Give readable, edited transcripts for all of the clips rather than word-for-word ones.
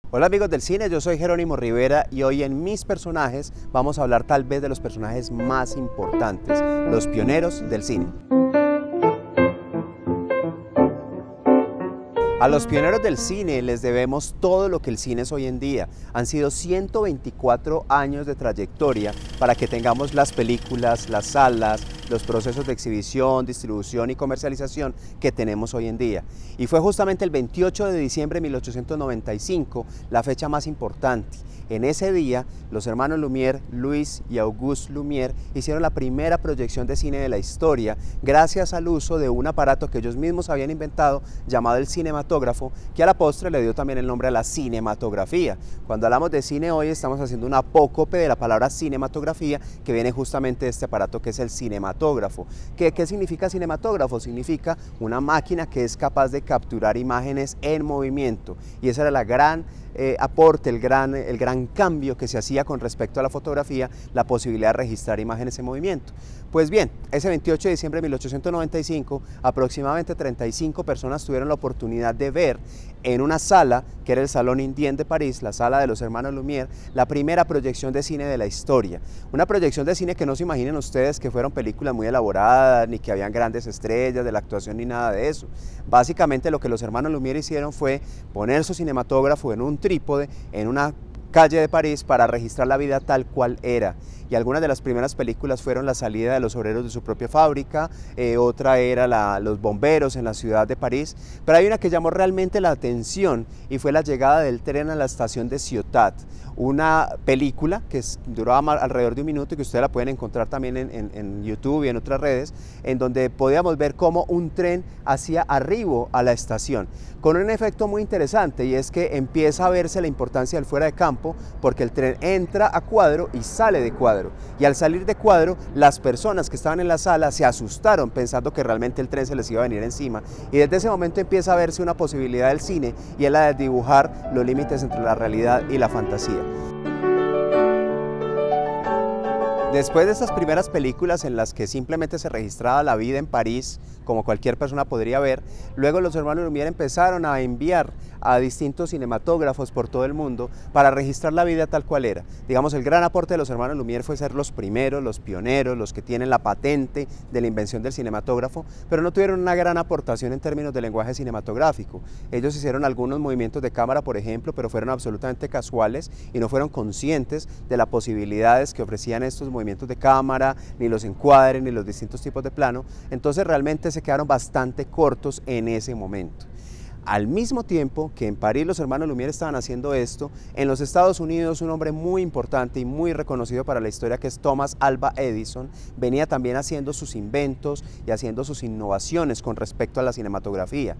Hola amigos del cine, yo soy Jerónimo Rivera y hoy en Mis Personajes vamos a hablar tal vez de los personajes más importantes, los pioneros del cine. A los pioneros del cine les debemos todo lo que el cine es hoy en día. Han sido 124 años de trayectoria para que tengamos las películas, las salas, los procesos de exhibición, distribución y comercialización que tenemos hoy en día. Y fue justamente el 28 de diciembre de 1895 la fecha más importante. En ese día, los hermanos Lumière, Louis y Auguste Lumière, hicieron la primera proyección de cine de la historia gracias al uso de un aparato que ellos mismos habían inventado llamado el cinematógrafo, que a la postre le dio también el nombre a la cinematografía. Cuando hablamos de cine hoy estamos haciendo un apócope de la palabra cinematografía, que viene justamente de este aparato que es el cinematógrafo. ¿Qué significa cinematógrafo? Significa una máquina que es capaz de capturar imágenes en movimiento, y esa era la gran aporte, el gran cambio que se hacía con respecto a la fotografía, la posibilidad de registrar imágenes en movimiento. Pues bien, ese 28 de diciembre de 1895, aproximadamente 35 personas tuvieron la oportunidad de ver en una sala, que era el Salón Indien de París, la sala de los hermanos Lumière, la primera proyección de cine de la historia. Una proyección de cine que no se imaginen ustedes que fueron películas muy elaboradas, ni que habían grandes estrellas de la actuación, ni nada de eso. Básicamente lo que los hermanos Lumière hicieron fue poner su cinematógrafo en un trípode, en una calle de París, para registrar la vida tal cual era. Y algunas de las primeras películas fueron la salida de los obreros de su propia fábrica, otra era los bomberos en la ciudad de París, pero hay una que llamó realmente la atención y fue la llegada del tren a la estación de Ciotat, una película que duraba alrededor de un minuto y que ustedes la pueden encontrar también en YouTube y en otras redes, en donde podíamos ver cómo un tren hacía arribo a la estación, con un efecto muy interesante, y es que empieza a verse la importancia del fuera de campo, porque el tren entra a cuadro y sale de cuadro, y al salir de cuadro las personas que estaban en la sala se asustaron pensando que realmente el tren se les iba a venir encima, y desde ese momento empieza a verse una posibilidad del cine, y es la de dibujar los límites entre la realidad y la fantasía. Después de estas primeras películas en las que simplemente se registraba la vida en París, como cualquier persona podría ver, luego los hermanos Lumière empezaron a enviar a distintos cinematógrafos por todo el mundo para registrar la vida tal cual era. Digamos, el gran aporte de los hermanos Lumière fue ser los primeros, los pioneros, los que tienen la patente de la invención del cinematógrafo, pero no tuvieron una gran aportación en términos de lenguaje cinematográfico. Ellos hicieron algunos movimientos de cámara, por ejemplo, pero fueron absolutamente casuales y no fueron conscientes de las posibilidades que ofrecían estos movimientos de cámara, ni los encuadres, ni los distintos tipos de plano. Entonces realmente se quedaron bastante cortos en ese momento. Al mismo tiempo que en París los hermanos Lumière estaban haciendo esto, en los Estados Unidos un hombre muy importante y muy reconocido para la historia, que es Thomas Alva Edison, venía también haciendo sus inventos y haciendo sus innovaciones con respecto a la cinematografía.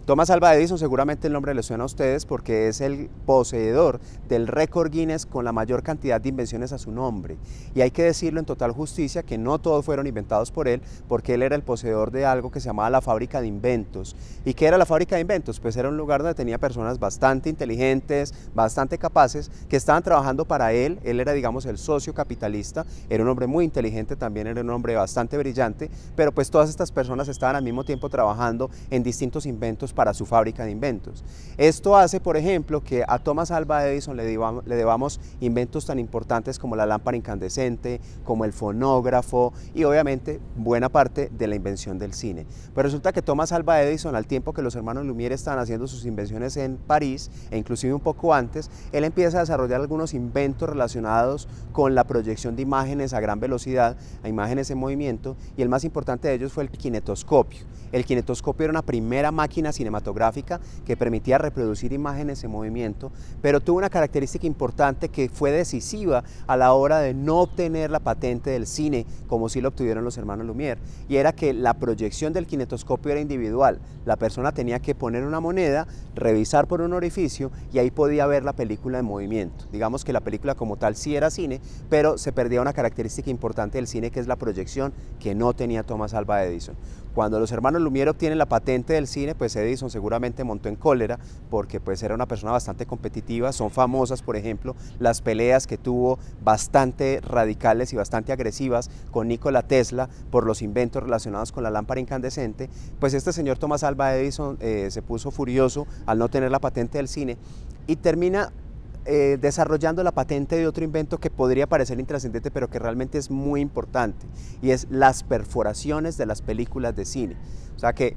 Thomas Alva Edison, seguramente el nombre le suena a ustedes porque es el poseedor del récord Guinness con la mayor cantidad de invenciones a su nombre. Y hay que decirlo en total justicia que no todos fueron inventados por él, porque él era el poseedor de algo que se llamaba la Fábrica de Inventos. ¿Y qué era la Fábrica de Inventos? Pues era un lugar donde tenía personas bastante inteligentes, bastante capaces, que estaban trabajando para él. Él era, digamos, el socio capitalista, era un hombre muy inteligente, también era un hombre bastante brillante, pero pues todas estas personas estaban al mismo tiempo trabajando en distintos inventos para su fábrica de inventos. Esto hace, por ejemplo, que a Thomas Alva Edison le debamos inventos tan importantes como la lámpara incandescente, como el fonógrafo y obviamente buena parte de la invención del cine. Pues resulta que Thomas Alva Edison, al tiempo que los hermanos Lumière estaban haciendo sus invenciones en París, e inclusive un poco antes, él empieza a desarrollar algunos inventos relacionados con la proyección de imágenes a gran velocidad, a imágenes en movimiento, y el más importante de ellos fue el kinetoscopio. El kinetoscopio era una primera máquina cinematográfica que permitía reproducir imágenes en movimiento, pero tuvo una característica importante que fue decisiva a la hora de no obtener la patente del cine, como sí lo obtuvieron los hermanos Lumière, y era que la proyección del kinetoscopio era individual. La persona tenía que poner una moneda, revisar por un orificio, y ahí podía ver la película en movimiento. Digamos que la película como tal sí era cine, pero se perdía una característica importante del cine, que es la proyección, que no tenía Thomas Alva Edison. Cuando los hermanos Lumière obtienen la patente del cine, pues Edison seguramente montó en cólera, porque pues era una persona bastante competitiva. Son famosas, por ejemplo, las peleas que tuvo bastante radicales y bastante agresivas con Nikola Tesla por los inventos relacionados con la lámpara incandescente. Pues este señor Thomas Alva Edison se puso furioso al no tener la patente del cine y termina desarrollando la patente de otro invento que podría parecer intrascendente, pero que realmente es muy importante, y es las perforaciones de las películas de cine. O sea que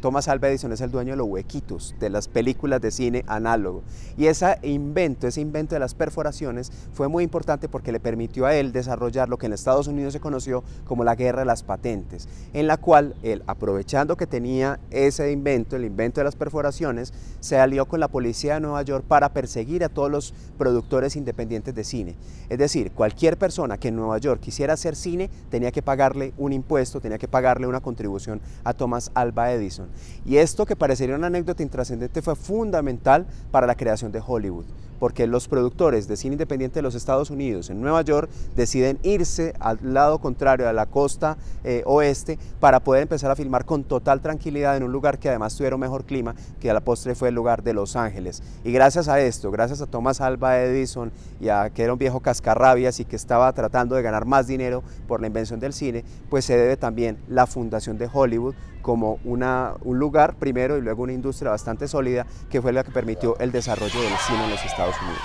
Thomas Alva Edison es el dueño de los huequitos de las películas de cine análogo, y ese invento de las perforaciones fue muy importante porque le permitió a él desarrollar lo que en Estados Unidos se conoció como la guerra de las patentes, en la cual él, aprovechando que tenía ese invento, el invento de las perforaciones, se alió con la policía de Nueva York para perseguir a todos los productores independientes de cine. Es decir, cualquier persona que en Nueva York quisiera hacer cine tenía que pagarle un impuesto, tenía que pagarle una contribución a Thomas Alva Edison. Y esto, que parecería una anécdota intrascendente, fue fundamental para la creación de Hollywood, porque los productores de cine independiente de los Estados Unidos en Nueva York deciden irse al lado contrario, a la costa oeste, para poder empezar a filmar con total tranquilidad en un lugar que además tuviera un mejor clima, que a la postre fue el lugar de Los Ángeles. Y gracias a esto, gracias a Thomas Alva Edison, y a que era un viejo cascarrabias y que estaba tratando de ganar más dinero por la invención del cine, pues se debe también la fundación de Hollywood como un lugar primero y luego una industria bastante sólida, que fue la que permitió el desarrollo del cine en los Estados Unidos.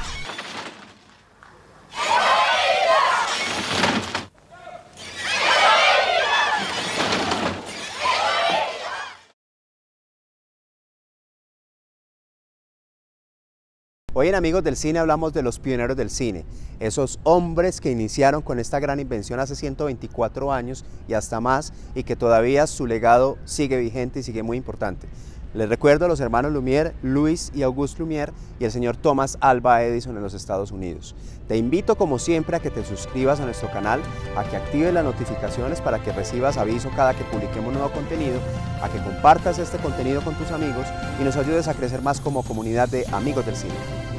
Hoy en Amigos del Cine hablamos de los pioneros del cine, esos hombres que iniciaron con esta gran invención hace 124 años y hasta más, y que todavía su legado sigue vigente y sigue muy importante. Les recuerdo a los hermanos Lumière, Louis y Auguste Lumière, y el señor Thomas Alva Edison en los Estados Unidos. Te invito como siempre a que te suscribas a nuestro canal, a que actives las notificaciones para que recibas aviso cada que publiquemos nuevo contenido, a que compartas este contenido con tus amigos y nos ayudes a crecer más como comunidad de Amigos del Cine.